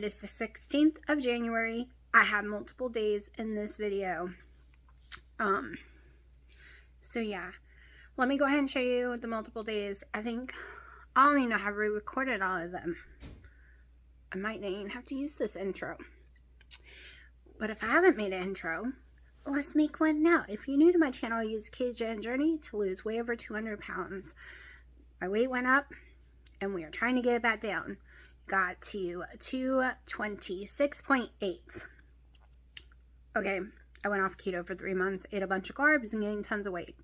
is the 16th of January. I have multiple days in this video. So yeah, let me go ahead and show you the multiple days. I don't even know how we recorded all of them. I might not even have to use this intro. But if I haven't made an intro, let's make one now. If you're new to my channel, I use Ketogenic Journey to lose way over 200 pounds. My weight went up, and we are trying to get it back down. Got to 226.8. Okay, I went off keto for 3 months, ate a bunch of carbs, and gained tons of weight.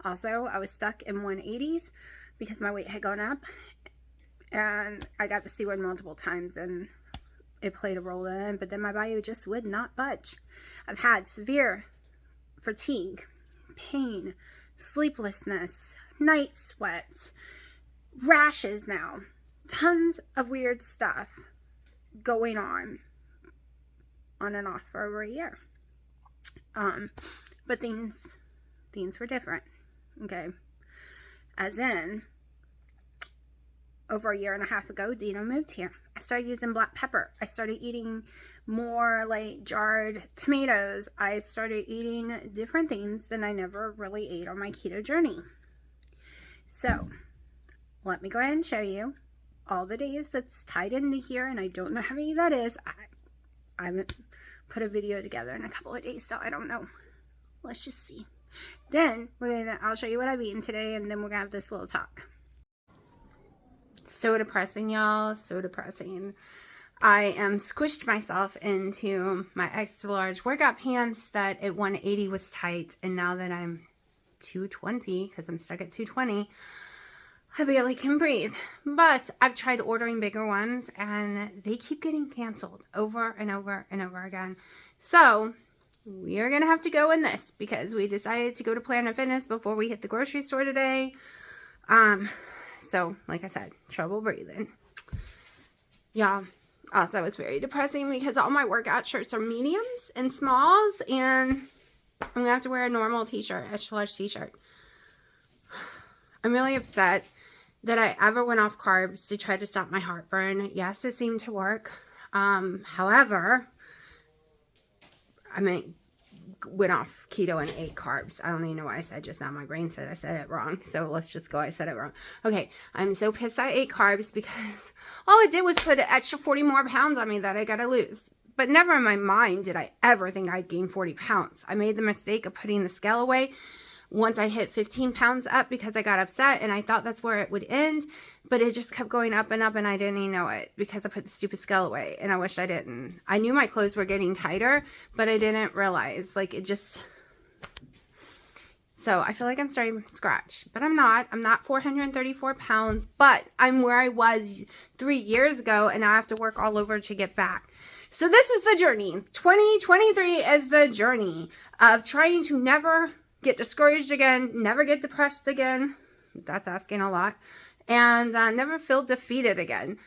Also, I was stuck in 180s because my weight had gone up, and I got the C word multiple times, and it played a role in it, but then my body just would not budge. I've had severe fatigue, pain, sleeplessness, night sweats, rashes now, tons of weird stuff going on and off for over a year. But things were different, okay? As in, over a year and a half ago, Dino moved here. I started using black pepper. I started eating more like jarred tomatoes. I started eating different things than I never really ate on my keto journey. So, let me go ahead and show you all the days that's tied into here, and I don't know how many that is. I haven't put a video together in a couple of days, so I don't know. Let's just see. Then, I'll show you what I've eaten today, and then we're going to have this little talk. So depressing, y'all. So depressing. I squished myself into my extra large workout pants that at 180 was tight, and now that I'm 220, because I'm stuck at 220, I barely can breathe. But I've tried ordering bigger ones, and they keep getting canceled over and over and over again. So we are gonna have to go in this because we decided to go to Planet Fitness before we hit the grocery store today. So, like I said, trouble breathing. Yeah. Also, it's very depressing because all my workout shirts are mediums and smalls, and I'm going to have to wear a normal t-shirt, extra large t-shirt. I'm really upset that I ever went off carbs to try to stop my heartburn. Yes, it seemed to work. However, went off keto and ate carbs. I don't even know why I said just now. My brain said I said it wrong. So let's just go. I said it wrong. Okay. I'm so pissed I ate carbs because all it did was put an extra 40 more pounds on me that I got to lose. But never in my mind did I ever think I'd gain 40 pounds. I made the mistake of putting the scale away once I hit 15 pounds up because I got upset and I thought that's where it would end. But it just kept going up and up, and I didn't even know it because I put the stupid scale away, and I wish I didn't. I knew my clothes were getting tighter, but I didn't realize. Like, it just... So I feel like I'm starting from scratch, but I'm not. I'm not 434 pounds, but I'm where I was 3 years ago, and I have to work all over to get back. So this is the journey. 2023 is the journey of trying to never get discouraged again, never get depressed again. That's asking a lot. And never feel defeated again.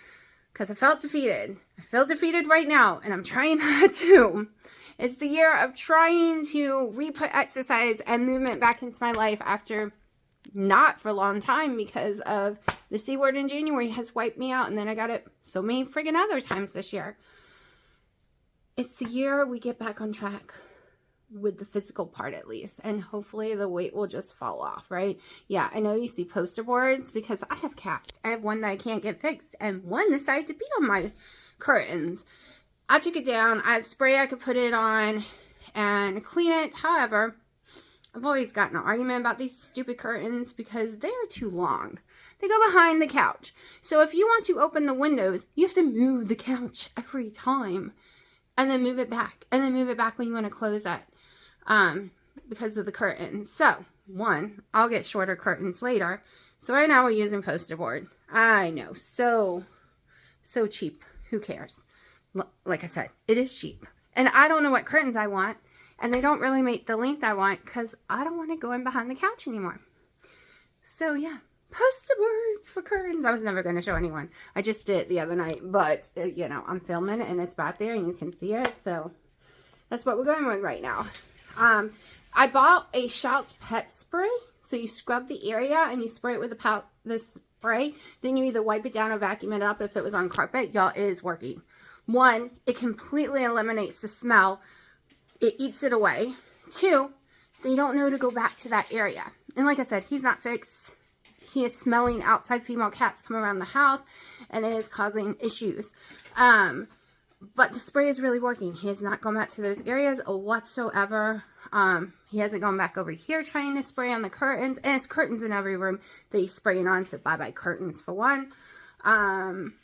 Because I felt defeated. I feel defeated right now, and I'm trying not to. It's the year of trying to re-put exercise and movement back into my life after not for a long time because of the C word in January has wiped me out, and then I got it so many friggin' other times this year. It's the year we get back on track. With the physical part at least, and hopefully the weight will just fall off, right? Yeah, I know you see poster boards because I have cats. I have one that I can't get fixed, and one decided to be on my curtains. I took it down. I have spray I could put it on and clean it. However, I've always gotten an argument about these stupid curtains because they're too long. They go behind the couch. So if you want to open the windows, you have to move the couch every time. And then move it back. And then move it back when you want to close it. Because of the curtains. So, one, I'll get shorter curtains later. So right now we're using poster board. I know, so cheap. Who cares? Like I said, it is cheap. And I don't know what curtains I want. And they don't really make the length I want because I don't want to go in behind the couch anymore. So yeah, poster boards for curtains. I was never going to show anyone. I just did it the other night. But, you know, I'm filming it and it's back there and you can see it. So that's what we're going with right now. I bought a Shout pet spray. So you scrub the area and you spray it with the spray. Then you either wipe it down or vacuum it up if it was on carpet. Y'all, it is working. 1, it completely eliminates the smell. It eats it away. 2, they don't know to go back to that area. And like I said, he's not fixed. He is smelling outside female cats come around the house, and it is causing issues. But the spray is really working. He has not gone back to those areas whatsoever. He hasn't gone back over here trying to spray on the curtains. And it's curtains in every room that he's spraying on. So bye-bye curtains for one. And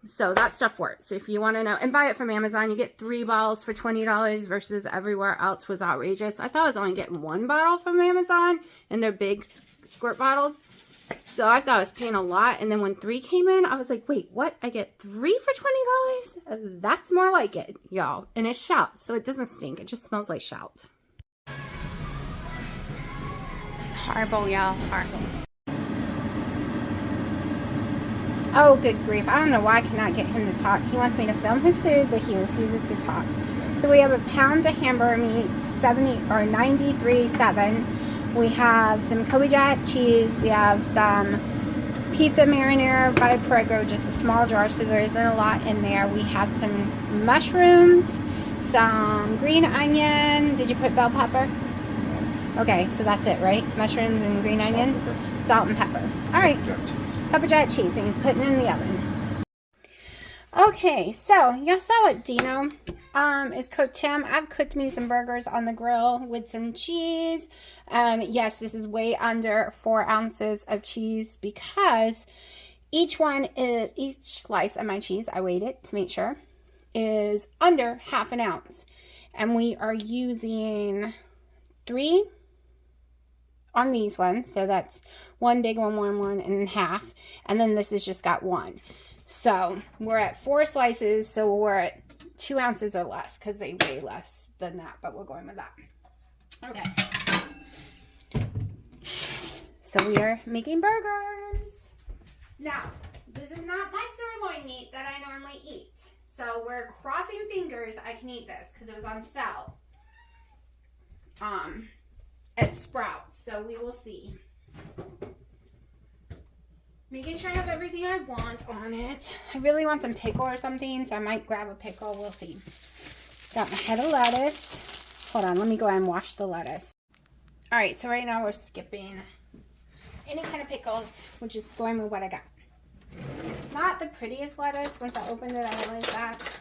so that stuff works. If you want to know, and buy it from Amazon, you get 3 bottles for $20 versus everywhere else was outrageous. I thought I was only getting 1 bottle from Amazon, and they're big squirt bottles. So I thought I was paying a lot, and then when 3 came in, I was like, wait, what? I get 3 for $20? That's more like it, y'all. And it's Shout, so it doesn't stink. It just smells like Shout. Horrible, y'all. Horrible. Oh, good grief. I don't know why I cannot get him to talk. He wants me to film his food, but he refuses to talk. So we have a pound of hamburger meat, 93.7. We have some Kobe Jack cheese. We have some pizza marinara by Prego, just a small jar, so there isn't a lot in there. We have some mushrooms, some green onion. Did you put bell pepper? Okay, so that's it, right? Mushrooms and green onion, salt and pepper. All right, Pepper Jack cheese, and he's putting it in the oven. Okay, so you saw what Dino is cooked him. I've cooked me some burgers on the grill with some cheese. Yes, this is way under 4 ounces of cheese because each slice of my cheese, I weighed it to make sure, is under half an ounce. And we are using 3 on these ones. So that's 1 big one, 1 and half. And then this has just got 1. So we're at 4 slices, so we're at 2 ounces or less because they weigh less than that, but we're going with that. Okay. So we are making burgers. Now, this is not my sirloin meat that I normally eat. So we're crossing fingers I can eat this because it was on sale at Sprouts. So we will see. Making sure I have everything I want on it. I really want some pickle or something, so I might grab a pickle. We'll see. Got my head of lettuce. Hold on, let me go ahead and wash the lettuce. All right, so right now we're skipping any kind of pickles, which is going with what I got. Not the prettiest lettuce. Once I opened it, I realized that.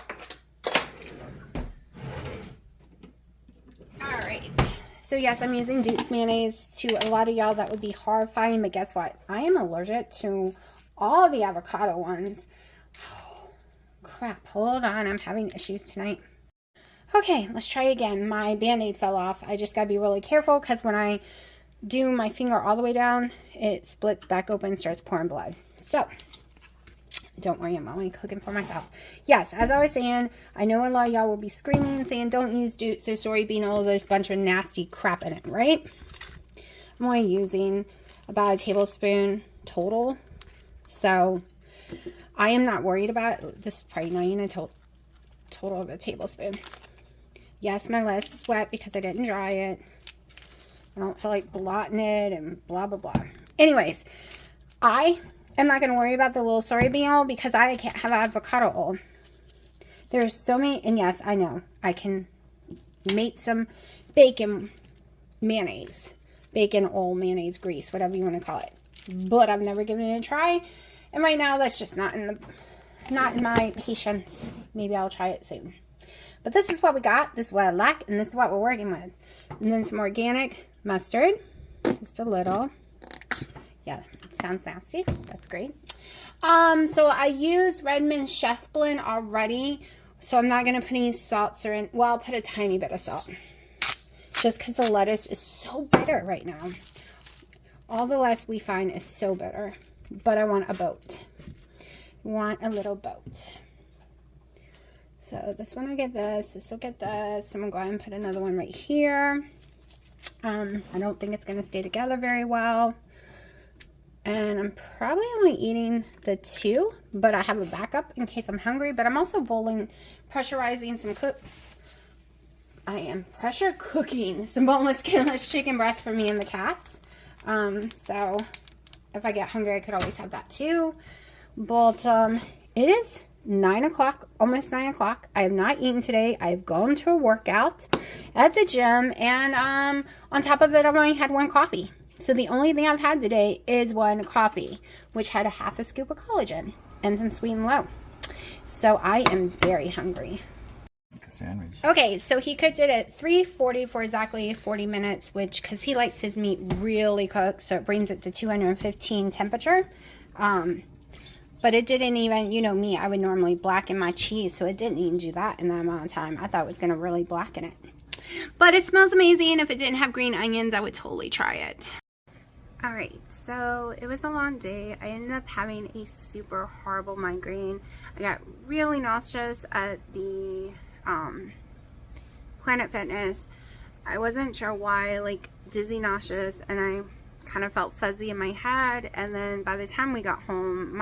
All right. So yes, I'm using Duke's mayonnaise. To a lot of y'all, that would be horrifying, but guess what? I am allergic to all the avocado ones. Oh, crap. Hold on. I'm having issues tonight. Okay, let's try again. My Band-Aid fell off. I just got to be really careful because when I do my finger all the way down, it splits back open, starts pouring blood. So, don't worry, I'm only cooking for myself. Yes, as I was saying, I know a lot of y'all will be screaming and saying, don't use Duke, so soybean oil, there's a bunch of nasty crap in it, right? I'm only using about a tablespoon total. So, I am not worried about it. This is probably not even a total of a tablespoon. Yes, my lettuce is wet because I didn't dry it. I don't feel like blotting it and blah, blah, blah. Anyways, I'm not going to worry about the little soybean oil because I can't have avocado oil. There's so many, and yes, I know, I can make some bacon mayonnaise. Bacon oil, mayonnaise, grease, whatever you want to call it. But I've never given it a try. And right now, that's just not in my patience. Maybe I'll try it soon. But this is what we got. This is what I like, and this is what we're working with. And then some organic mustard. Just a little. Yeah, sounds nasty. That's great. So I used Redmond Chef Blend already. So I'm not going to put any salts or well, I'll put a tiny bit of salt. Just because the lettuce is so bitter right now. All the lettuce we find is so bitter. But I want a boat. I want a little boat. So this one will get this. This will get this. I'm going to go ahead and put another one right here. I don't think it's going to stay together very well. And I'm probably only eating the 2, but I have a backup in case I'm hungry. But I'm also pressurizing some I am pressure cooking some boneless, skinless chicken breasts for me and the cats. So if I get hungry, I could always have that too. But it is 9 o'clock, almost 9 o'clock. I have not eaten today. I've gone to a workout at the gym, and on top of it, I've only had one coffee. So the only thing I've had today is one coffee, which had a half a scoop of collagen and some sweet and low. So I am very hungry. Like a sandwich. Okay, so he cooked it at 340 for exactly 40 minutes, which, because he likes his meat really cooked, so it brings it to 215 temperature. But it didn't even, you know me, I would normally blacken my cheese, so it didn't even do that in that amount of time. I thought it was going to really blacken it. But it smells amazing. If it didn't have green onions, I would totally try it. Alright, so it was a long day. I ended up having a super horrible migraine. I got really nauseous at the Planet Fitness. I wasn't sure why, like dizzy, nauseous, and I kind of felt fuzzy in my head, and then by the time we got home,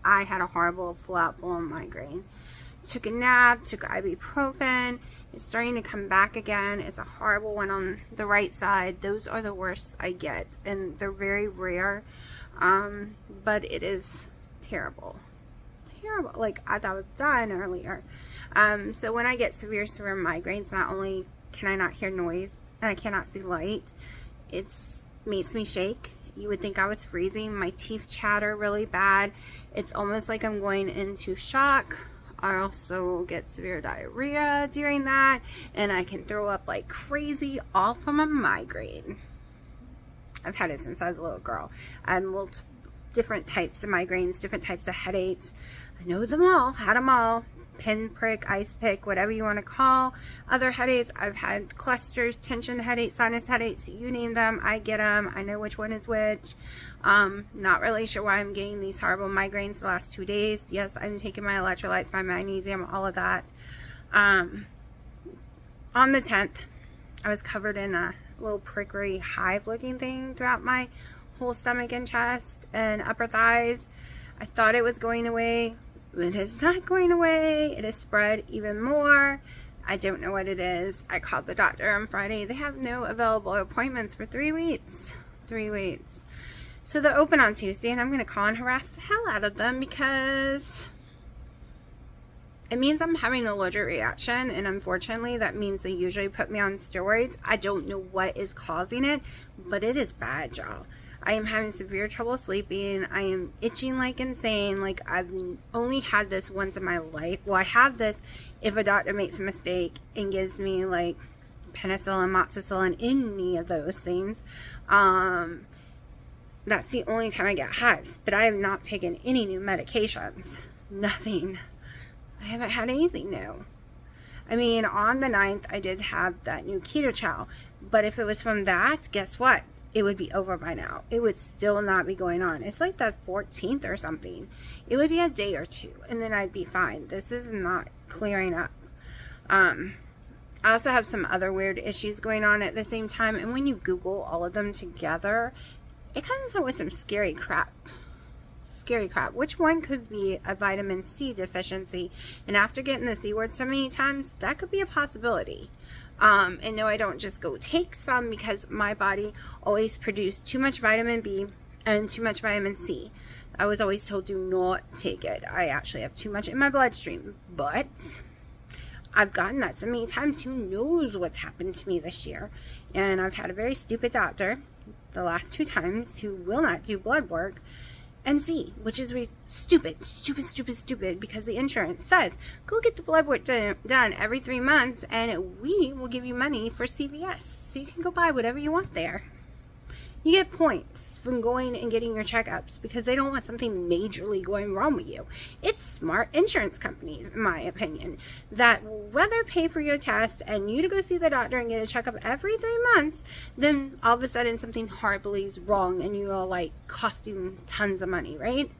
I had a horrible flat blown migraine. Took a nap, took ibuprofen. It's starting to come back again. It's a horrible one on the right side. Those are the worst I get, and they're very rare, but it is terrible. Like, I thought I was dying earlier. So when I get severe migraines, not only can I not hear noise and I cannot see light, it's makes me shake. You would think I was freezing. My teeth chatter really bad. It's almost like I'm going into shock. I also get severe diarrhea during that, and I can throw up like crazy, all from a migraine. I've had it since I was a little girl. I have multiple different types of migraines, different types of headaches. I know them all, had them all. Pin prick, ice pick, whatever you want to call other headaches. I've had clusters, tension headaches, sinus headaches, you name them, I get them. I know which one is which. Not really sure why I'm getting these horrible migraines the last 2 days. Yes, I'm taking my electrolytes, my magnesium, all of that. On the 10th, I was covered in a little prickly hive looking thing throughout my whole stomach and chest and upper thighs. I thought it was going away. It is not going away. It has spread even more. I don't know what it is. I called the doctor on Friday. They have no available appointments for 3 weeks. 3 weeks. So they're open on Tuesday, and I'm going to call and harass the hell out of them because it means I'm having an allergic reaction, and unfortunately that means they usually put me on steroids. I don't know what is causing it, but it is bad, y'all. I am having severe trouble sleeping. I am itching like insane. Like, I've only had this once in my life. Well, I have this if a doctor makes a mistake and gives me like penicillin, amoxicillin, any of those things. That's the only time I get hives. But I have not taken any new medications. Nothing. I haven't had anything new. I mean, on the 9th, I did have that new keto chow. But if it was from that, guess what? It would be over by now. It would still not be going on. It's like the 14th or something. It would be a day or two, and then I'd be fine. This is not clearing up. I also have some other weird issues going on at the same time, and when you Google all of them together, it comes up with some scary crap. Scary crap. Which one could be a vitamin C deficiency? And after getting the C word so many times, that could be a possibility. And no, I don't just go take some, because my body always produced too much vitamin B and too much vitamin C. I was always told, do not take it. I actually have too much in my bloodstream, but I've gotten that so many times. Who knows what's happened to me this year? And I've had a very stupid doctor the last 2 times who will not do blood work and see, which is stupid, because the insurance says go get the blood work done every 3 months, and we will give you money for CVS, so you can go buy whatever you want there. You get points from going and getting your checkups because they don't want something majorly going wrong with you. It's smart insurance companies, in my opinion, that will rather pay for your test and you to go see the doctor and get a checkup every 3 months than all of a sudden something horribly is wrong and you are like costing tons of money, right?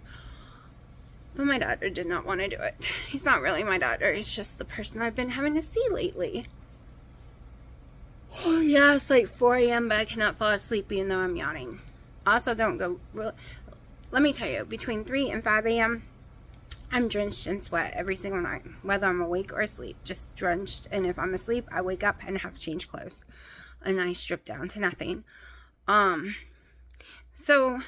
But my doctor did not want to do it. He's not really my doctor. He's just the person I've been having to see lately. Oh, yeah, it's like 4 a.m., but I cannot fall asleep even though I'm yawning. Also, don't go... Let me tell you, between 3 and 5 a.m., I'm drenched in sweat every single night, whether I'm awake or asleep, just drenched. And if I'm asleep, I wake up and have to change clothes. And I strip down to nothing. So...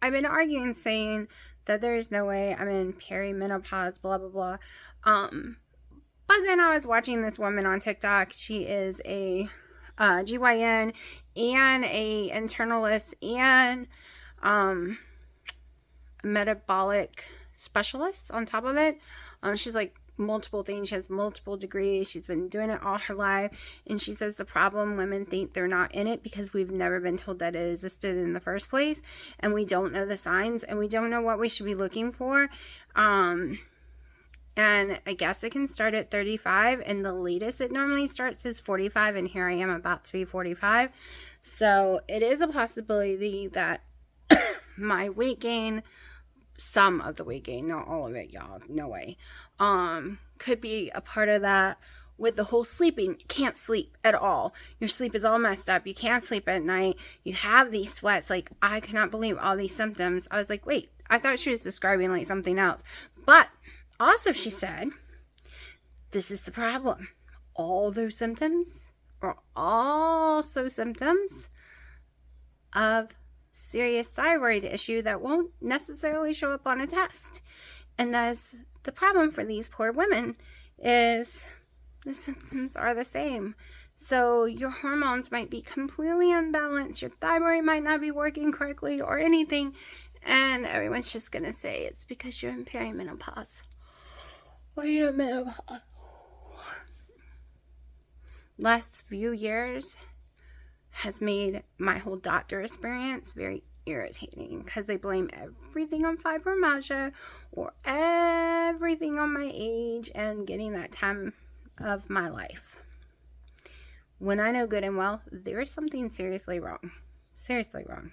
I've been arguing saying that there is no way I'm in perimenopause, blah, blah, blah. But then I was watching this woman on TikTok. She is a GYN and a internalist and metabolic specialist on top of it. She's like multiple things. She has multiple degrees. She's been doing it all her life. And she says the problem, women think they're not in it because we've never been told that it existed in the first place. And we don't know the signs. And we don't know what we should be looking for. And I guess it can start at 35. And the latest it normally starts is 45. And here I am about to be 45. So it is a possibility that my weight gain, some of the weight gain, not all of it, y'all, no way, could be a part of that. With the whole sleeping, you can't sleep at all. Your sleep is all messed up. You can't sleep at night. You have these sweats. Like, I cannot believe all these symptoms. I was like, wait, I thought she was describing like something else. But also she said, this is the problem. All those symptoms are also symptoms of serious thyroid issue that won't necessarily show up on a test. And that's the problem for these poor women, is the symptoms are the same. So your hormones might be completely unbalanced, your thyroid might not be working correctly or anything, and everyone's just gonna say it's because you're in perimenopause or you're in menopause. Last few years has made my whole doctor experience very irritating because they blame everything on fibromyalgia or everything on my age and getting that time of my life, when I know good and well there is something seriously wrong. Seriously wrong.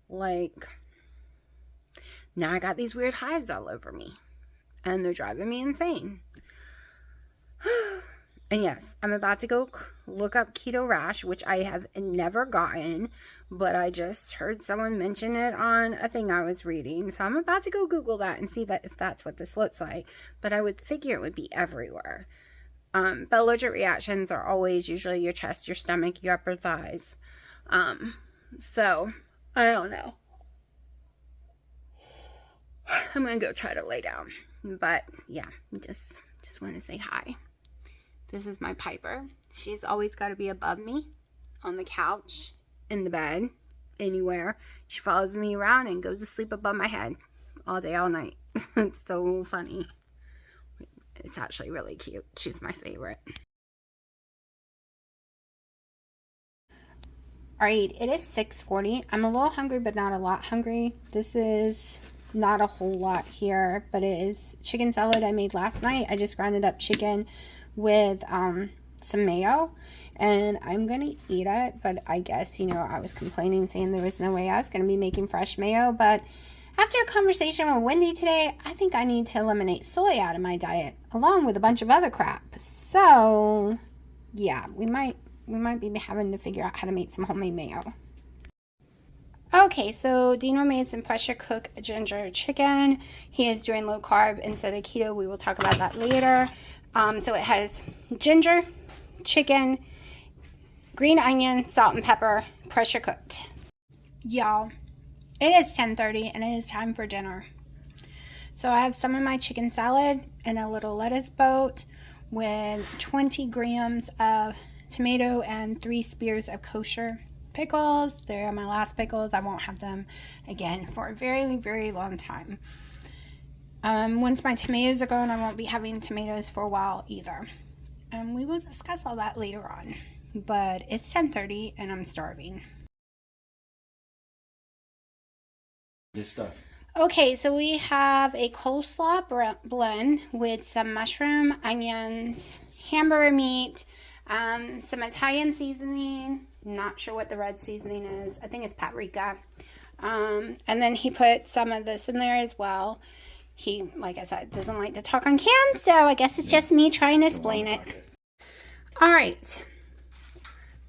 Like, now I got these weird hives all over me and they're driving me insane. And yes, I'm about to go look up keto rash, which I have never gotten, but I just heard someone mention it on a thing I was reading. So I'm about to go Google that and see that if that's what this looks like. But I would figure it would be everywhere. But allergic reactions are always usually your chest, your stomach, your upper thighs. So I don't know. I'm going to go try to lay down. But yeah, just want to say hi. This is my Piper. She's always got to be above me, on the couch, in the bed, anywhere. She follows me around and goes to sleep above my head all day, all night. It's so funny. It's actually really cute. She's my favorite. Alright, it is 6:40. I'm a little hungry, but not a lot hungry. This is not a whole lot here, but it is chicken salad I made last night. I just grinded up chicken with some mayo, and I'm gonna eat it. But I guess, you know, I was complaining saying there was no way I was gonna be making fresh mayo, but after a conversation with Wendy today, I think I need to eliminate soy out of my diet along with a bunch of other crap. So yeah, we might be having to figure out how to make some homemade mayo. Okay, so Dino made some pressure cook ginger chicken. He is doing low carb instead of keto. We will talk about that later. So it has ginger, chicken, green onion, salt and pepper, pressure cooked. Y'all, it is 10:30 and it is time for dinner. So I have some of my chicken salad and a little lettuce boat with 20 grams of tomato and 3 spears of kosher pickles. They're my last pickles. I won't have them again for a very, very long time. Once my tomatoes are gone, I won't be having tomatoes for a while either. We will discuss all that later on. But it's 10:30 and I'm starving. This stuff. Okay, so we have a coleslaw blend with some mushroom, onions, hamburger meat, some Italian seasoning. Not sure what the red seasoning is. I think it's paprika. And then he put some of this in there as well. He, like I said, doesn't like to talk on cam, so I guess it's just me trying to explain it. All right.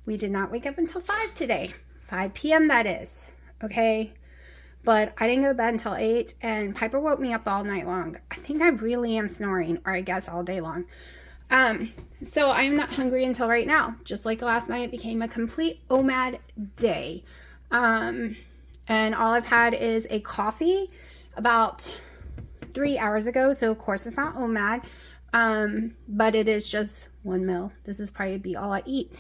We did not wake up until 5 today. 5 p.m. that is. Okay. But I didn't go to bed until 8, and Piper woke me up all night long. I think I really am snoring, or I guess all day long. So I am not hungry until right now. Just like last night, it became a complete OMAD day. And all I've had is a coffee about 3 hours ago. So of course it's not OMAD, but it is just 1 meal. This is probably be all I eat.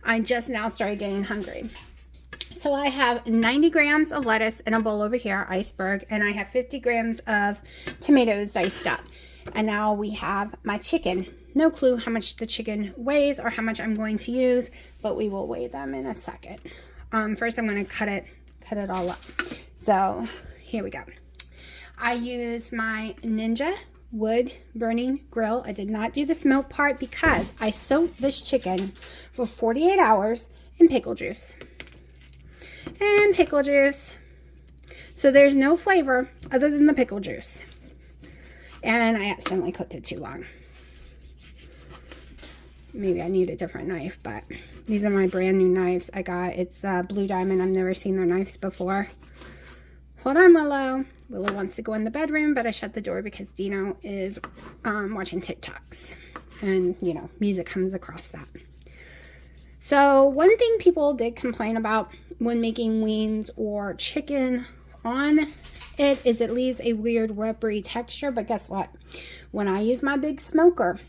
I just now started getting hungry. So I have 90 grams of lettuce in a bowl over here, iceberg, and I have 50 grams of tomatoes diced up. And now we have my chicken. No clue how much the chicken weighs or how much I'm going to use, but we will weigh them in a second. First I'm going to cut it all up. So here we go. I use my Ninja wood burning grill. I did not do the smoke part because I soaked this chicken for 48 hours in pickle juice. And pickle juice. So there's no flavor other than the pickle juice. And I accidentally cooked it too long. Maybe I need a different knife, but these are my brand new knives I got. It's Blue Diamond. I've never seen their knives before. Hold on, Willow. Willow wants to go in the bedroom, but I shut the door because Dino is watching TikToks. And, you know, music comes across that. So one thing people did complain about when making wings or chicken on it is it leaves a weird rubbery texture. But guess what? When I use my big smoker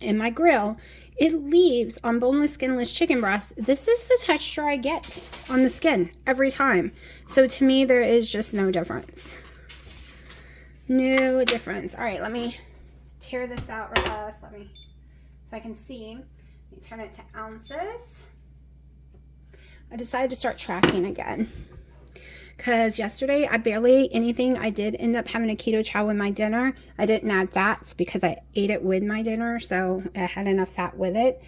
in my grill, it leaves on boneless, skinless chicken breasts. This is the texture I get on the skin every time. So to me, there is just no difference. No difference. All right, let me tear this out real fast. So I can see. Let me turn it to ounces. I decided to start tracking again because yesterday I barely ate anything. I did end up having a keto chow with my dinner. I didn't add fats because I ate it with my dinner, so I had enough fat with it.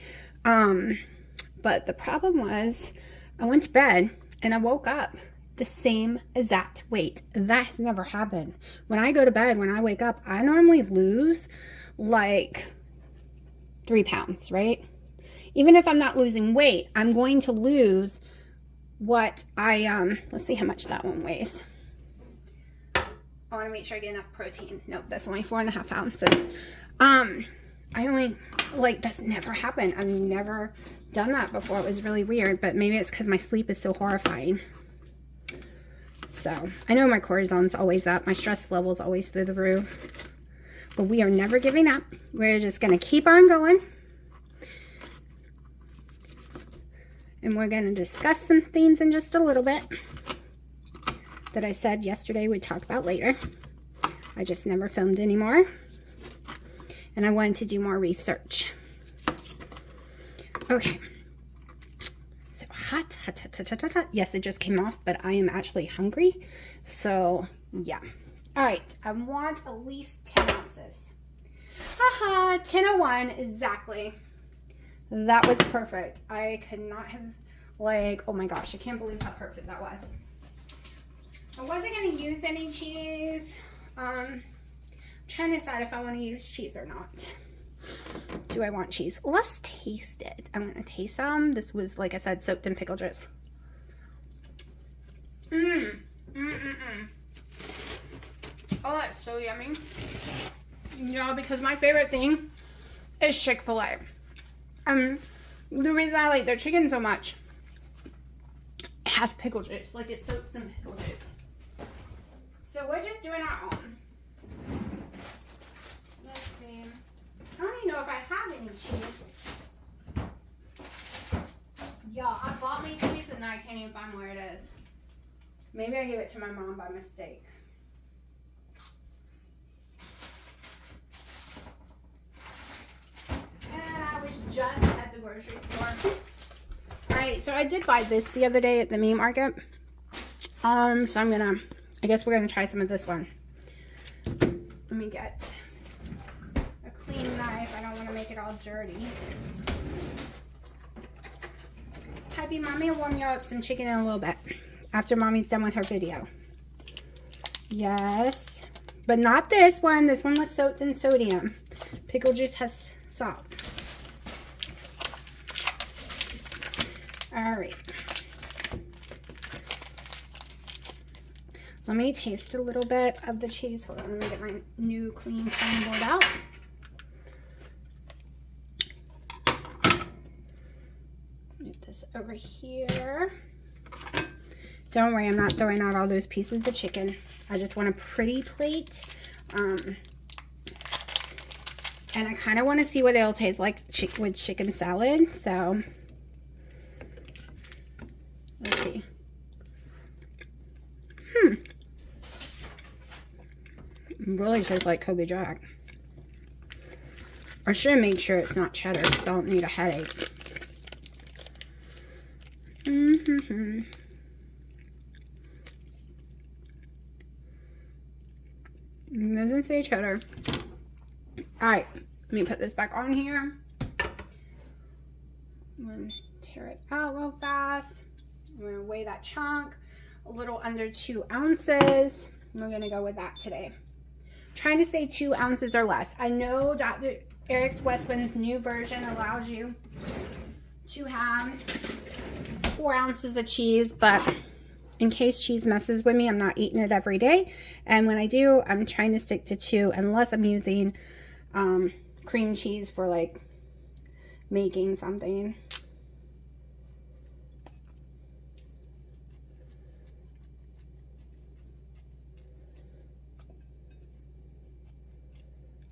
But the problem was I went to bed and I woke up the same exact weight. That has never happened. When I go to bed, when I wake up, I normally lose like 3 pounds, right? Even if I'm not losing weight, I'm going to lose what I, let's see how much that one weighs. I want to make sure I get enough protein. Nope, that's only 4.5 ounces. I only, like, that's never happened. I've never done that before. It was really weird, but maybe it's because my sleep is so horrifying. So, I know my cortisol's always up. My stress level's always through the roof. But we are never giving up. We're just going to keep on going. And we're going to discuss some things in just a little bit that I said yesterday we'd talk about later. I just never filmed anymore. And I wanted to do more research. Okay. So hot. Yes, it just came off, but I am actually hungry. So, yeah. All right. I want at least 10 ounces. Haha, 10:01 exactly. That was perfect. I could not have, like, oh my gosh, I can't believe how perfect that was. I wasn't going to use any cheese. I'm trying to decide if I want to use cheese or not. Do I want cheese? Let's taste it. I'm going to taste some. This was, like I said, soaked in pickle juice. Oh, that's so yummy. Yeah, because my favorite thing is Chick-fil-A. The reason I like their chicken so much, it has pickle juice. Like, it soaks in pickle juice. So we're just doing our own. Let's see. I don't even know if I have any cheese. Yeah, I bought me cheese and now I can't even find where it is. Maybe I gave it to my mom by mistake. Just at the grocery store. Alright, so I did buy this the other day at the meat market. So I guess we're gonna try some of this one. Let me get a clean knife. I don't want to make it all dirty. Happy Mommy will warm you up some chicken in a little bit after Mommy's done with her video. Yes, but not this one. This one was soaked in sodium. Pickle juice has salt. All right. Let me taste a little bit of the cheese. Hold on, let me get my new clean cutting board out. Get this over here. Don't worry, I'm not throwing out all those pieces of chicken. I just want a pretty plate. And I kind of want to see what it'll taste like with chicken salad. So, let's see. It really tastes like Kobe Jack. I should have made sure it's not cheddar because I don't need a headache. It doesn't say cheddar. Alright, let me put this back on here. I'm going to tear it out real fast. I'm going to weigh that chunk. A little under 2 ounces. We're going to go with that today. Trying to stay 2 ounces or less. I know Dr. Eric Westman's new version allows you to have 4 ounces of cheese, but in case cheese messes with me, I'm not eating it every day. And when I do, I'm trying to stick to 2 unless I'm using cream cheese for like making something.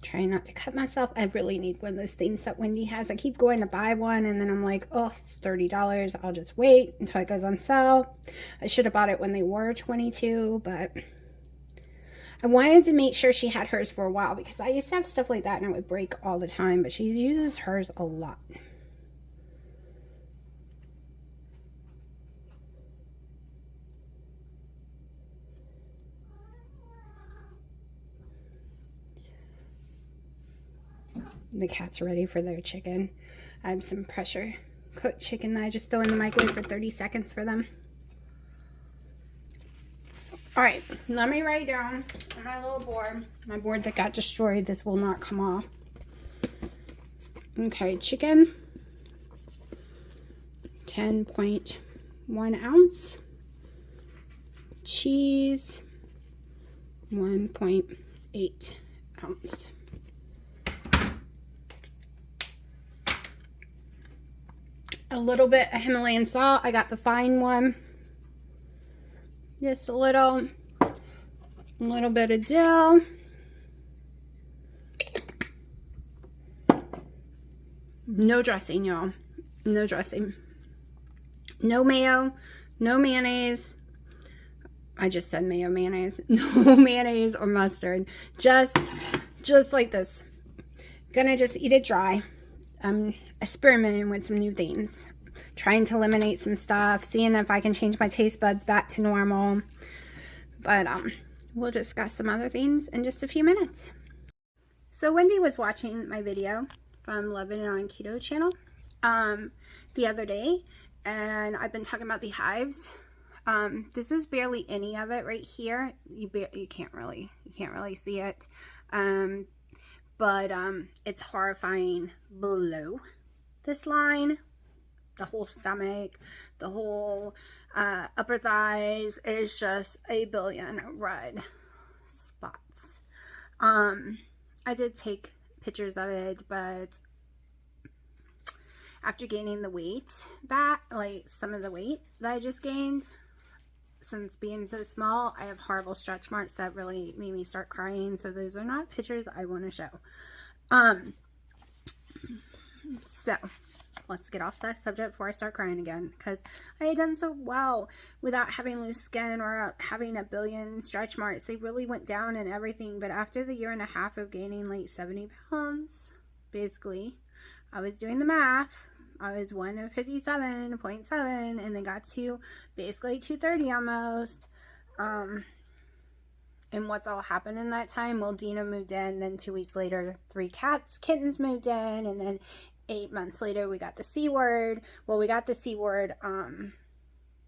Trying not to cut myself. I really need one of those things that Wendy has. I keep going to buy one and then I'm like, oh, it's $30. I'll just wait until it goes on sale. I should have bought it when they were $22, but I wanted to make sure she had hers for a while because I used to have stuff like that and it would break all the time, but she uses hers a lot. The cat's ready for their chicken. I have some pressure cooked chicken that I just throw in the microwave for 30 seconds for them. Alright, let me write down on my little board. My board that got destroyed. This will not come off. Okay, chicken. 10.1 ounce. Cheese. 1.8 ounce. A little bit of Himalayan salt. I got the fine one. Just a little bit of dill. No dressing, y'all. No dressing. No mayo. No mayonnaise. I just said mayo, mayonnaise. No mayonnaise or mustard. Just like this. Gonna just eat it dry. I'm experimenting with some new things, trying to eliminate some stuff, seeing if I can change my taste buds back to normal. But we'll discuss some other things in just a few minutes. So Wendy was watching my video from Loving It on Keto channel the other day, and I've been talking about the hives. This is barely any of it right here. You can't really see it. But it's horrifying below this line. The whole stomach, the whole upper thighs is just a billion red spots. I did take pictures of it, but after gaining the weight back, like some of the weight that I just gained, since being so small, I have horrible stretch marks that really made me start crying. So those are not pictures I want to show. So let's get off that subject before I start crying again, because I had done so well without having loose skin or having a billion stretch marks. They really went down and everything. But after the 1.5 years of gaining like 70 pounds, basically, I was doing the math. I was 157.7 and then got to basically 230 almost. And what's all happened in that time? Well, Dina moved in, then 2 weeks later, 3 kittens moved in, and then 8 months later, we got the C word. Well, we got the C word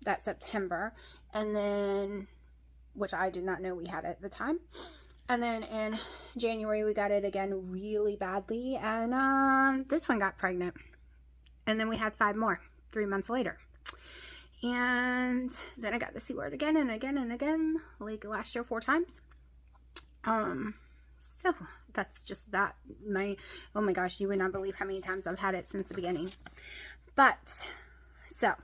that September, and then, which I did not know we had at the time. And then in January, we got it again really badly, and this one got pregnant. And then we had 5 more 3 months later. And then I got the C word again and again and again, like last year 4 times. So that's just that. Oh my gosh, you would not believe how many times I've had it since the beginning. But, so,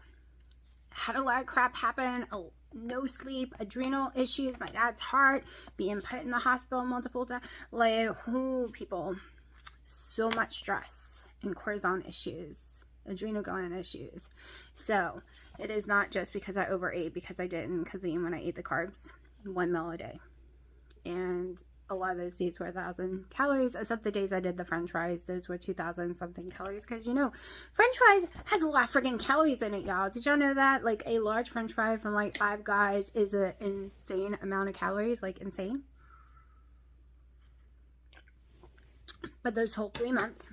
had a lot of crap happen, no sleep, adrenal issues, my dad's heart, being put in the hospital multiple times, like, people, so much stress and cortisone issues, adrenal gland issues. So it is not just because I overate, because I didn't, because even when I ate the carbs, 1 meal a day. And a lot of those days were 1,000 calories, except the days I did the french fries. Those were 2,000 something calories, because you know, french fries has a lot of freaking calories in it, y'all. Did y'all know that? Like, a large french fry from like Five Guys is an insane amount of calories, like insane. But those whole 3 months,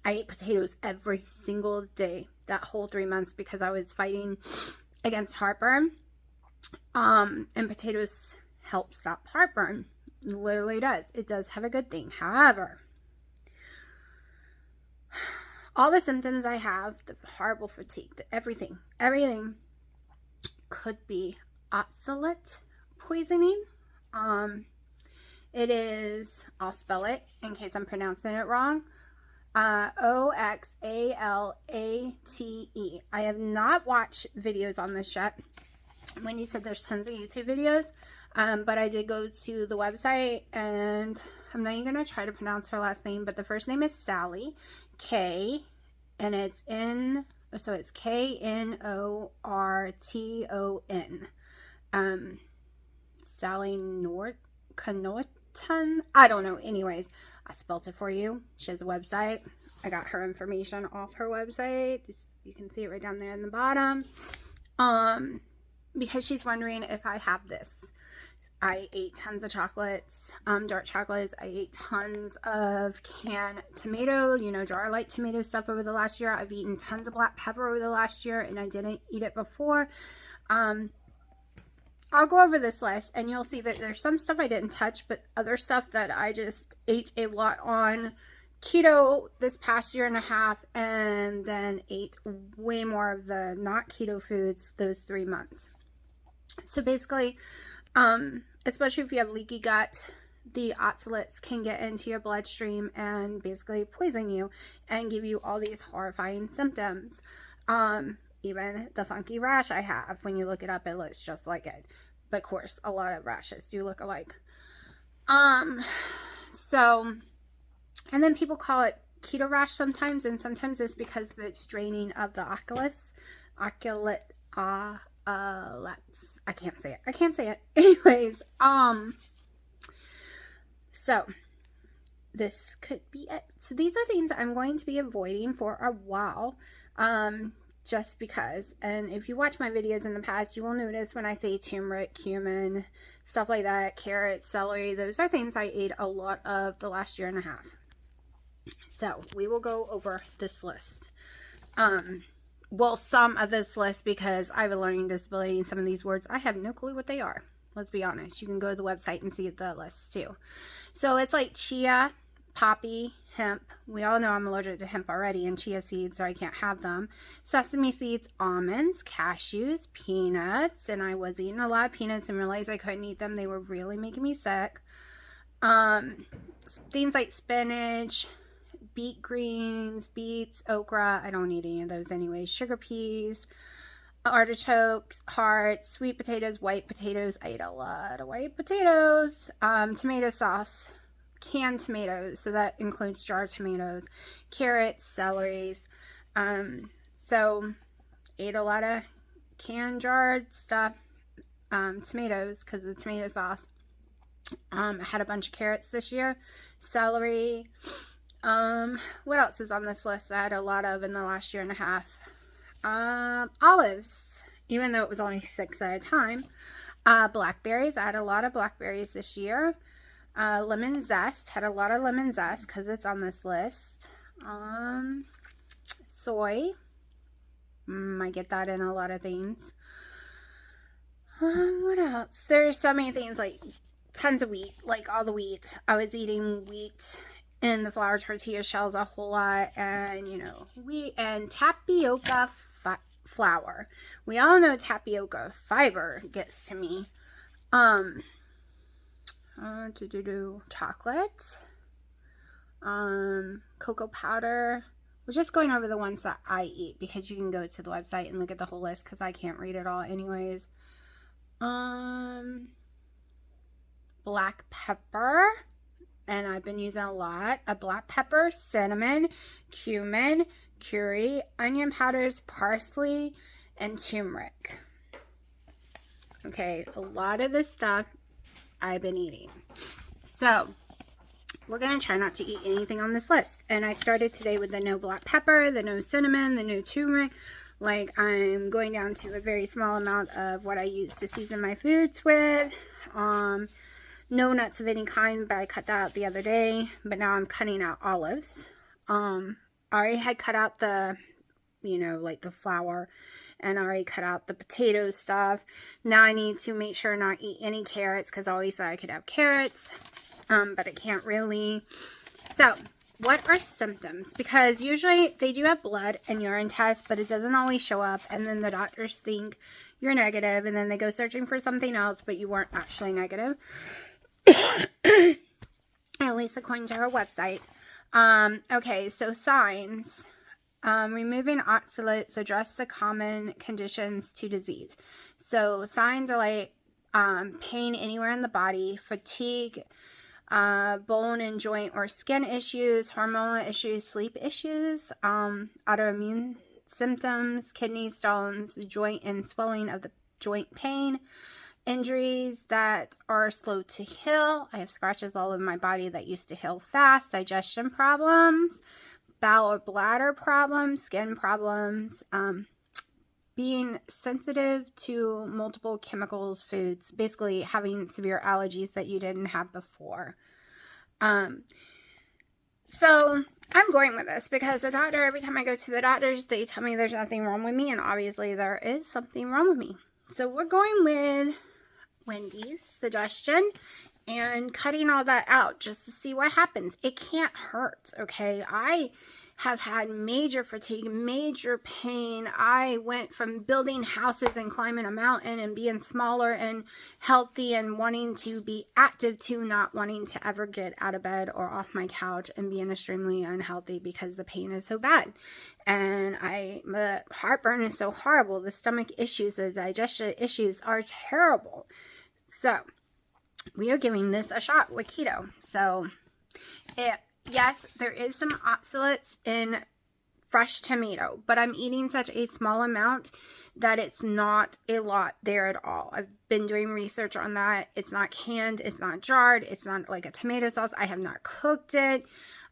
I ate potatoes every single day, that whole 3 months, because I was fighting against heartburn. And potatoes help stop heartburn. It literally does. It does have a good thing. However, all the symptoms I have, the horrible fatigue, everything could be oxalate poisoning. It is, I'll spell it in case I'm pronouncing it wrong. Oxalate. I have not watched videos on this yet. Wendy said there's tons of YouTube videos, but I did go to the website, and I'm not even going to try to pronounce her last name, but the first name is Sally, K, and it's so it's Knourton. Sally Knourton? I don't know. Anyways, I spelled it for you. She has a website. I got her information off her website. You can see it right down there in the bottom. Because she's wondering if I have this. I ate tons of chocolates, dark chocolates. I ate tons of canned tomato, jar light tomato stuff over the last year. I've eaten tons of black pepper over the last year, and I didn't eat it before. I'll go over this list, and you'll see that there's some stuff I didn't touch, but other stuff that I just ate a lot on keto this past year and a half, and then ate way more of the not keto foods those 3 months. So basically, especially if you have leaky gut, the oxalates can get into your bloodstream and basically poison you and give you all these horrifying symptoms. Even the funky rash I have, when you look it up, it looks just like it. But of course, a lot of rashes do look alike. So, and then people call it keto rash sometimes, and sometimes it's because it's draining of the oculus. I can't say it. Anyways, so this could be it. So these are things I'm going to be avoiding for a while, just because. And if you watch my videos in the past, you will notice when I say turmeric, cumin, stuff like that, carrots, celery, those are things I ate a lot of the last year and a half. So we will go over this list. Well, some of this list, because I have a learning disability, and some of these words, I have no clue what they are. Let's be honest. You can go to the website and see the list too. So it's like chia, poppy, hemp. We all know I'm allergic to hemp already, and chia seeds, so I can't have them. Sesame seeds, almonds, cashews, peanuts, and I was eating a lot of peanuts and realized I couldn't eat them. They were really making me sick. Things like spinach, beet greens, beets, okra. I don't eat any of those anyway. Sugar peas, artichokes, hearts, sweet potatoes, white potatoes. I ate a lot of white potatoes. Tomato sauce, canned tomatoes. So that includes jar tomatoes, carrots, celeries. So ate a lot of canned jarred stuff. Tomatoes, because of the tomato sauce. I had a bunch of carrots this year. Celery. What else is on this list I had a lot of in the last year and a half? Olives, even though it was only 6 at a time. Blackberries, I had a lot of blackberries this year. Lemon zest, had a lot of lemon zest because it's on this list. Soy, I get that in a lot of things. What else? There's so many things, like tons of wheat, like all the wheat. I was eating wheat and the flour tortilla shells a whole lot, and wheat and tapioca flour. We all know tapioca fiber gets to me. Chocolate, cocoa powder We're just going over the ones that I eat because you can go to the website and look at the whole list because I can't read it all anyways. Black pepper, and I've been using a lot of black pepper, cinnamon, cumin, curry, onion powders, parsley, and turmeric. Okay, a lot of this stuff I've been eating. So we're going to try not to eat anything on this list. And I started today with the no black pepper, the no cinnamon, the no turmeric. Like, I'm going down to a very small amount of what I use to season my foods with. No nuts of any kind, but I cut that out the other day. But now I'm cutting out olives. I already had cut out the, like the flour. And I already cut out the potato stuff. Now I need to make sure not eat any carrots, because I always thought I could have carrots. But I can't really. So, what are symptoms? Because usually they do have blood and urine tests, but it doesn't always show up. And then the doctors think you're negative, and then they go searching for something else, but you weren't actually negative. At least according to our website. Okay, so signs. Removing oxalates address the common conditions to disease. So signs are like pain anywhere in the body, fatigue, bone and joint or skin issues, hormonal issues, sleep issues, autoimmune symptoms, kidney stones, joint and swelling of the joint pain, injuries that are slow to heal. I have scratches all over my body that used to heal fast, digestion problems, bowel or bladder problems, skin problems, being sensitive to multiple chemicals, foods, basically having severe allergies that you didn't have before. So I'm going with this because the doctor, every time I go to the doctors, they tell me there's nothing wrong with me, and obviously there is something wrong with me. So we're going with Wendy's suggestion and cutting all that out just to see what happens. It can't hurt, okay? I have had major fatigue, major pain. I went from building houses and climbing a mountain and being smaller and healthy and wanting to be active to not wanting to ever get out of bed or off my couch and being extremely unhealthy because the pain is so bad. And the heartburn is so horrible. The stomach issues, the digestion issues are terrible. So we are giving this a shot with keto. So, yes, there is some oxalates in fresh tomato, but I'm eating such a small amount that it's not a lot there at all. I've been doing research on that. It's not canned. It's not jarred. It's not like a tomato sauce. I have not cooked it.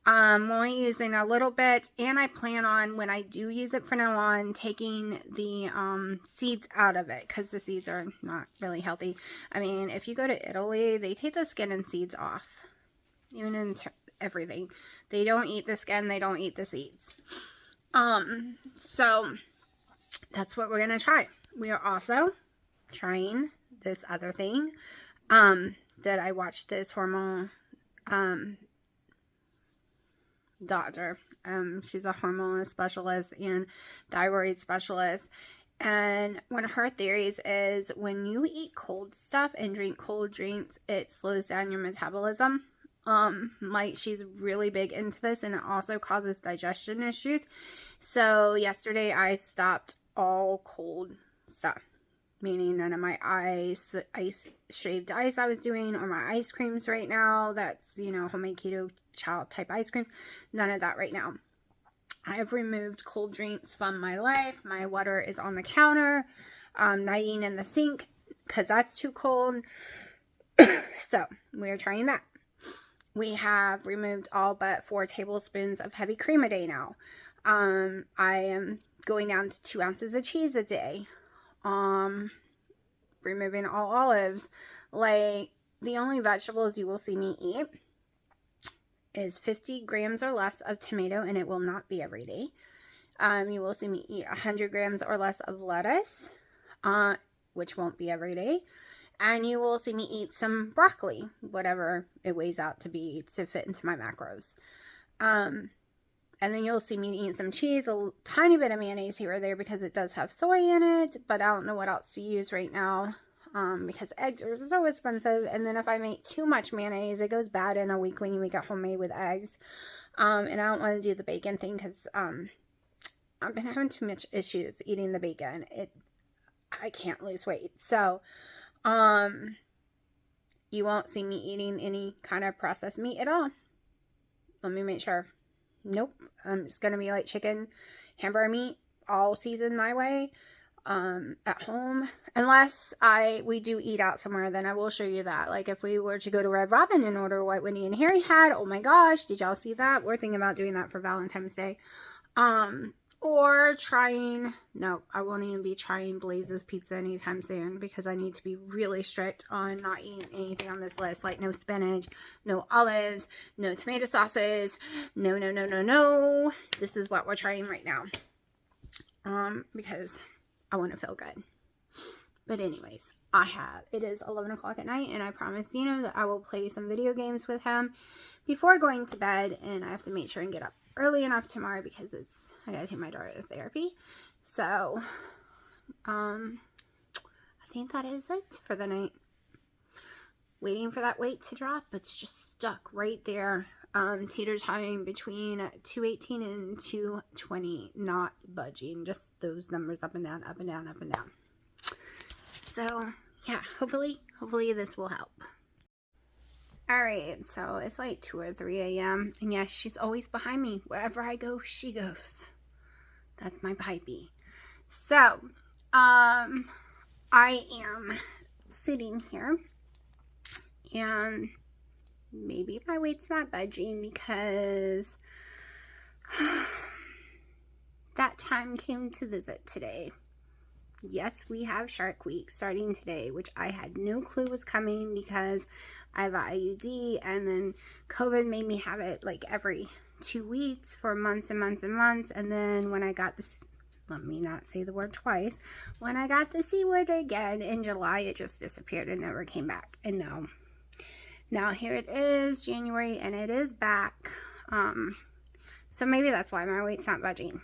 I'm only using a little bit, and I plan on, when I do use it from now on, taking the seeds out of it, because the seeds are not really healthy. I mean, if you go to Italy, they take the skin and seeds off, even in everything. They don't eat the skin, they don't eat the seeds. So that's what we're going to try. We are also trying this other thing, that I watched this hormone, doctor. She's a hormone specialist and thyroid specialist. And one of her theories is when you eat cold stuff and drink cold drinks, it slows down your metabolism. Like, she's really big into this, and it also causes digestion issues. So yesterday I stopped all cold stuff, meaning none of my ice, the shaved ice I was doing, or my ice creams right now. That's, homemade keto child type ice cream. None of that right now. I have removed cold drinks from my life. My water is on the counter, not eating in the sink because that's too cold. So we're trying that. We have removed all but 4 tablespoons of heavy cream a day now. I am going down to 2 ounces of cheese a day. Removing all olives. Like, the only vegetables you will see me eat is 50 grams or less of tomato, and it will not be every day. You will see me eat 100 grams or less of lettuce, which won't be every day. And you will see me eat some broccoli, whatever it weighs out to be, to fit into my macros. And then you'll see me eating some cheese, a tiny bit of mayonnaise here or there because it does have soy in it, but I don't know what else to use right now. because eggs are so expensive. And then if I make too much mayonnaise, it goes bad in a week when you make it homemade with eggs. And I don't want to do the bacon thing because I've been having too much issues eating the bacon. I can't lose weight. So you won't see me eating any kind of processed meat at all. Let me make sure. Nope. It's going to be like chicken, hamburger meat, all seasoned my way, at home. Unless we do eat out somewhere, then I will show you that. Like if we were to go to Red Robin and order what Winnie and Harry had, oh my gosh, did y'all see that? We're thinking about doing that for Valentine's Day. Or trying, no, I won't even be trying Blaze's Pizza anytime soon because I need to be really strict on not eating anything on this list. Like no spinach, no olives, no tomato sauces, no. This is what we're trying right now. Because I want to feel good. But anyways, it is 11 o'clock at night and I promised Dino that I will play some video games with him before going to bed, and I have to make sure and get up early enough tomorrow because I gotta take my daughter to therapy. So, I think that is it for the night. Waiting for that weight to drop. It's just stuck right there. Teeter-tottering between 218 and 220, not budging. Just those numbers up and down, up and down, up and down. So, yeah, hopefully this will help. Alright, so it's like 2 or 3 a.m. And yes, she's always behind me. Wherever I go, she goes. That's my pipey. So, I am sitting here. And maybe my weight's not budging because that time came to visit today. Yes, we have Shark Week starting today, which I had no clue was coming because I have an IUD, and then COVID made me have it like every 2 weeks for months and months and months. And then when I got this, let me not say the word twice, when I got the C word again in July, it just disappeared and never came back. And now here it is, January, and it is back. So maybe that's why my weight's not budging.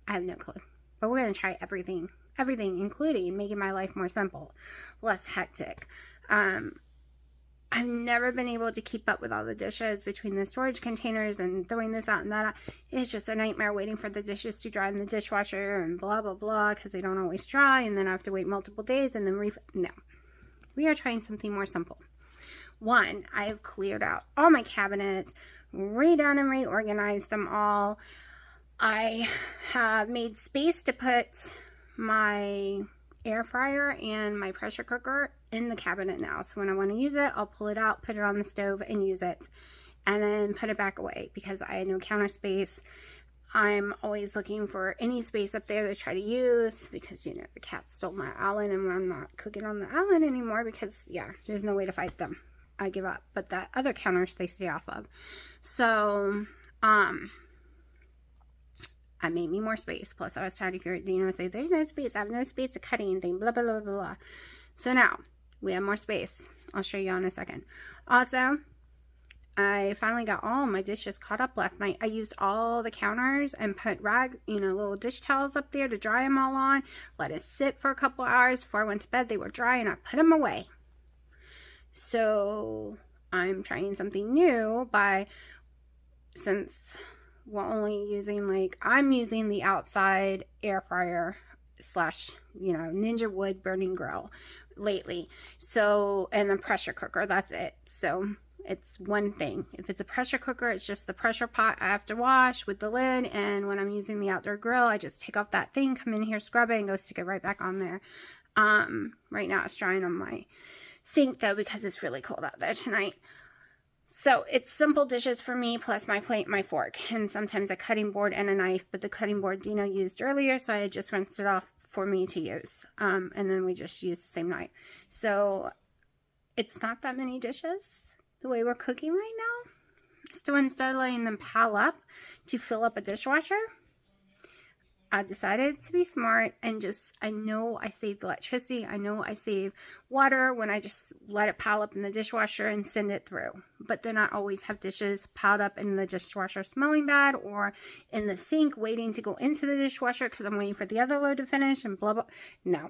I have no clue. But we're going to try everything, including making my life more simple, less hectic. I've never been able to keep up with all the dishes between the storage containers and throwing this out and that out. It's just a nightmare waiting for the dishes to dry in the dishwasher and blah, blah, blah, because they don't always dry, and then I have to wait multiple days and then no. We are trying something more simple. One, I have cleared out all my cabinets, redone and reorganized them all. I have made space to put my air fryer and my pressure cooker in the cabinet now. So when I want to use it, I'll pull it out, put it on the stove and use it, and then put it back away because I had no counter space. I'm always looking for any space up there to try to use because, you know, the cat stole my island and I'm not cooking on the island anymore because, yeah, there's no way to fight them. I give up. But that other counters they stay off of. So, I made me more space. Plus, I was tired of hearing Dino say, there's no space. I have no space to cut anything. Blah, blah, blah, blah, blah. So now, we have more space. I'll show you in a second. Also, I finally got all my dishes caught up last night. I used all the counters and put little dish towels up there to dry them all on. Let it sit for a couple hours before I went to bed. They were dry and I put them away. So I'm trying something new since we're only using I'm using the outside air fryer / Ninja Wood burning grill lately. So, and the pressure cooker, that's it. So it's one thing. If it's a pressure cooker, it's just the pressure pot I have to wash with the lid. And when I'm using the outdoor grill, I just take off that thing, come in here, scrub it, and go stick it right back on there. Right now it's drying on my sink though because it's really cold out there tonight. So it's simple dishes for me, plus my plate, my fork, and sometimes a cutting board and a knife. But the cutting board Dino used earlier, so I just rinsed it off for me to use. And then we just use the same knife. So it's not that many dishes the way we're cooking right now. So instead of letting them pile up to fill up a dishwasher, I decided to be smart and I know I saved electricity. I know I save water when I just let it pile up in the dishwasher and send it through. But then I always have dishes piled up in the dishwasher smelling bad or in the sink waiting to go into the dishwasher because I'm waiting for the other load to finish and blah, blah. No.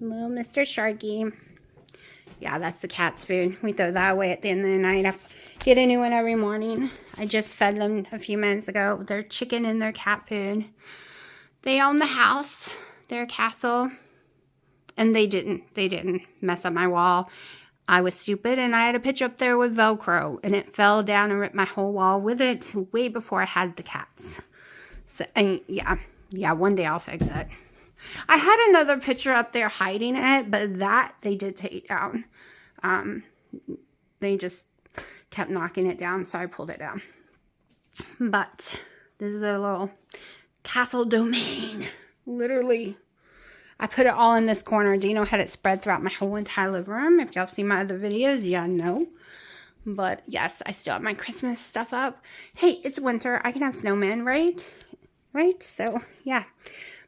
Little Mr. Sharky. Yeah, that's the cat's food. We throw that away at the end of the night. I get a new one every morning. I just fed them a few minutes ago. Their chicken and their cat food. They own the house, their castle, and they didn't mess up my wall. I was stupid, and I had a picture up there with Velcro, and it fell down and ripped my whole wall with it way before I had the cats. So, and yeah, one day I'll fix it. I had another picture up there hiding it, but that they did take down. They just kept knocking it down, so I pulled it down. But this is their little castle domain. Literally. I put it all in this corner. Dino had it spread throughout my whole entire living room. If y'all seen my other videos, yeah, no. But yes, I still have my Christmas stuff up. Hey, it's winter. I can have snowmen, right? Right? So, yeah.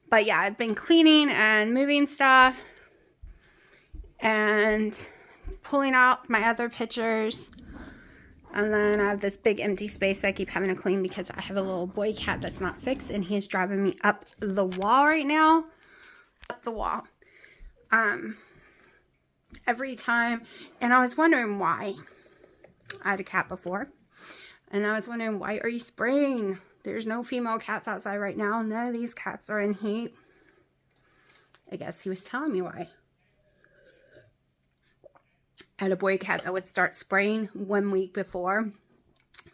But yeah, I've been cleaning and moving stuff. And pulling out my other pictures. And then I have this big empty space I keep having to clean because I have a little boy cat that's not fixed. And he's driving me up the wall right now. Up the wall. Every time. And I was wondering why. I had a cat before. And I was wondering, why are you spraying? There's no female cats outside right now. None of these cats are in heat. I guess he was telling me why. I had a boy cat that would start spraying 1 week before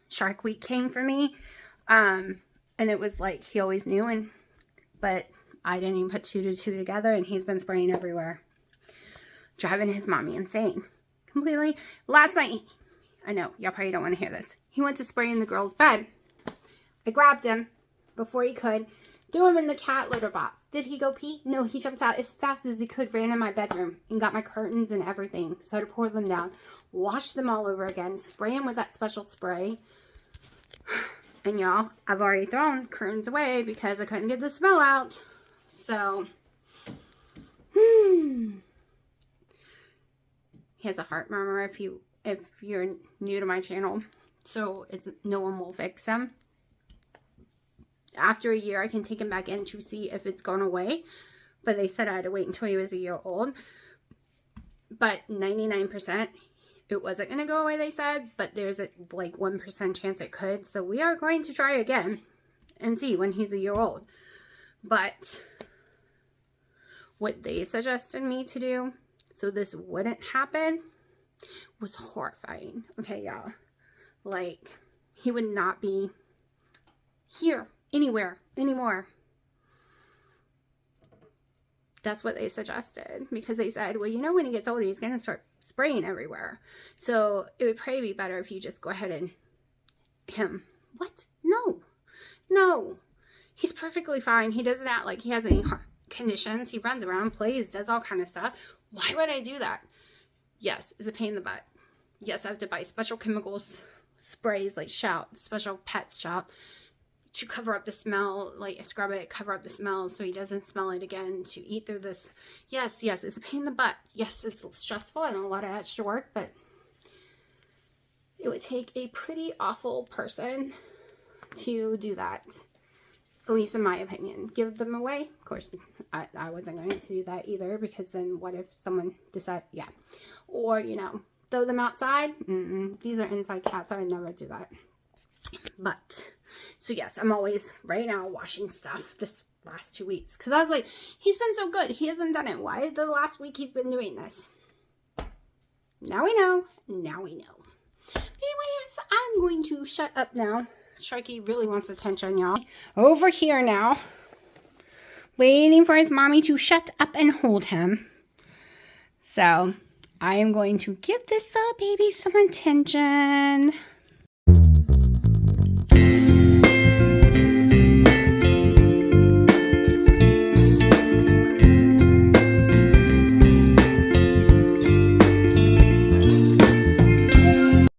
Shark Week came for me. And it was like he always knew. But I didn't even put 2 to 2 together. And he's been spraying everywhere. Driving his mommy insane. Completely. Last night, I know, y'all probably don't want to hear this. He went to spray in the girl's bed. I grabbed him before he could. Threw him in the cat litter box. Did he go pee? No, he jumped out as fast as he could, ran in my bedroom, and got my curtains and everything. So I had to pour them down, wash them all over again, spray them with that special spray. And y'all, I've already thrown curtains away because I couldn't get the smell out. So, he has a heart murmur if you're new to my channel. So no one will fix him. After a year, I can take him back in to see if it's gone away. But they said I had to wait until he was a year old. But 99%, it wasn't going to go away, they said. But there's a 1% chance it could. So we are going to try again and see when he's a year old. But what they suggested me to do so this wouldn't happen was horrifying. Okay, y'all. Like, he would not be here anywhere anymore. That's what they suggested, because they said, well, you know, when he gets older, he's going to start spraying everywhere. So it would probably be better if you just go ahead and what? No, he's perfectly fine. He doesn't act like he has any heart conditions. He runs around, plays, does all kind of stuff. Why would I do that? Yes, it's a pain in the butt. Yes, I have to buy special chemicals, sprays, like special pet shout, to cover up the smell, like scrub it, cover up the smell so he doesn't smell it again, to eat through this. Yes, it's a pain in the butt. Yes, it's stressful and a lot of extra work, but it would take a pretty awful person to do that. At least in my opinion. Give them away? Of course, I wasn't going to do that either, because then what if someone decides, or, throw them outside? These are inside cats. I would never do that. But, so yes, I'm always right now washing stuff this last 2 weeks. Because I was like, he's been so good. He hasn't done it. Why the last week he's been doing this? Now we know. Anyways, I'm going to shut up now. Sharky really wants attention, y'all. Over here now. Waiting for his mommy to shut up and hold him. So, I am going to give this little baby some attention.